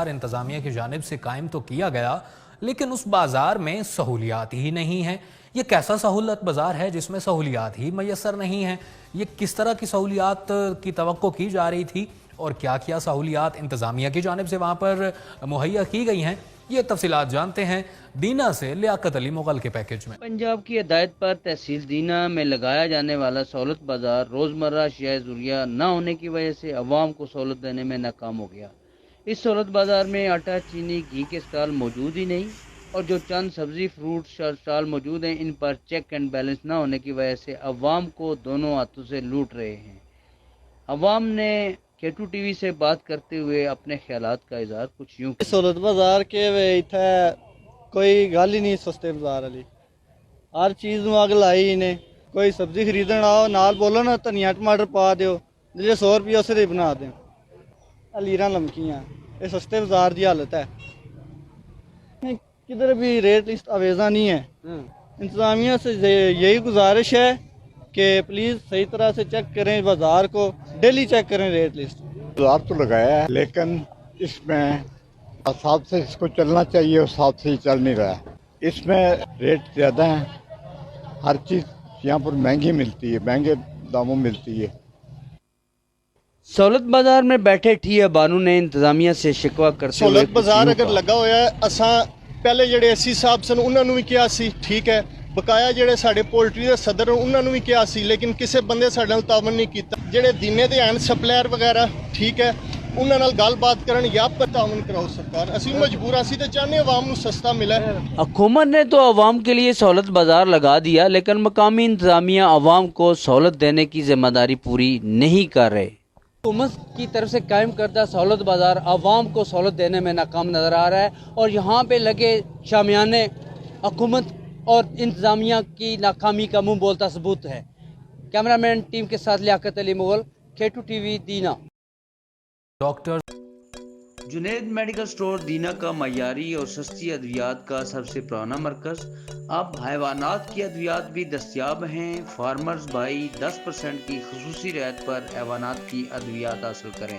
انتظامیہ کی جانب سے قائم تو کیا گیا لیکن اس بازار میں سہولیات ہی نہیں ہیں۔ یہ کیسا سہولت بازار ہے جس میں سہولیات ہی میسر نہیں ہیں؟ یہ کس طرح کی سہولیات کی توقع کی جا رہی تھی اور کیا سہولیات انتظامیہ کی جانب سے وہاں پر مہیا کی گئی ہیں؟ یہ تفصیلات جانتے ہیں دینا سے لیاقت علی مغل کے پیکج میں۔ پنجاب کی ہدایت پر تحصیل دینا میں لگایا جانے والا سہولت بازار روزمرہ اشیاء ضروریہ نہ ہونے کی وجہ سے عوام کو سہولت دینے میں ناکام ہو گیا۔ اس سہولت بازار میں آٹا، چینی، گھی کے اسٹال موجود ہی نہیں اور جو چند سبزی فروٹ اسٹال موجود ہیں ان پر چیک اینڈ بیلنس نہ ہونے کی وجہ سے عوام کو دونوں ہاتھوں سے لوٹ رہے ہیں۔ عوام نے K2 ٹی وی سے بات کرتے ہوئے اپنے خیالات کا اظہار کچھ یوں کیا۔ سہولت بازار کے اتنے کوئی گل ہی نہیں سستے بازار والی، ہر چیز نو اگ لائی نے۔ کوئی سبزی خریدن آؤ نال بولو نا دھنیا ٹماٹر پا دیو، جی 100 روپیہ اسے دے بنا دیں۔ لیراں لمکیاں، یہ سستے بازار دی حالت ہے۔ کدھر بھی ریٹ لسٹ آویزہ نہیں ہے۔ انتظامیہ سے یہی گزارش ہے کہ پلیز صحیح طرح سے چیک کریں بازار کو، ڈیلی چیک کریں ریٹ لسٹ۔ بازار تو لگایا ہے لیکن اس میں حساب سے اس کو چلنا چاہیے، اس حساب سے ہی چل نہیں رہا ہے۔ اس میں ریٹ زیادہ ہیں، ہر چیز یہاں پر مہنگی ملتی ہے، مہنگے داموں ملتی ہے۔ سہولت بازار میں بیٹھے ٹھیہ بانو نے انتظامیہ سے شکوہ کرتے ہوئے سہولت بازار اگر لگا ہوا ہے، اساں پہلے جڑے ایسی صاحب سن انہوں نے بھی کیا سی، ٹھیک ہے، بقایا جڑے ساڈے پولٹری دے صدر انہوں نے بھی کیا سی، لیکن کسے بندے ساڈے نال تعاون نہیں کیتا۔ جڑے دینے دے ہیں سپلائر وغیرہ، ٹھیک ہے، انہاں نال گل بات کرن یا پر تعاون کراؤ سرکار۔ اسی مجبور اسی تے چاہنے عوام نو سستا ملے۔ حکومت نے تو عوام کے لیے سہولت بازار لگا دیا لیکن مقامی انتظامیہ عوام کو سہولت دینے کی ذمہ داری پوری نہیں کر رہے۔ حکومت کی طرف سے قائم کردہ سہولت بازار عوام کو سہولت دینے میں ناکام نظر آ رہا ہے اور یہاں پہ لگے شامیانے حکومت اور انتظامیہ کی ناکامی کا منہ بولتا ثبوت ہے۔ کیمرامین ٹیم کے ساتھ Liaquat Ali Mughal, K2 T V, دینا۔ ڈاکٹر جنید میڈیکل سٹور دینا کا معیاری اور سستی ادویات کا سب سے پرانا مرکز۔ اب حیوانات کی ادویات بھی دستیاب ہیں۔ فارمرز بھائی 10% کی خصوصی رعایت پر حیوانات کی ادویات حاصل کریں۔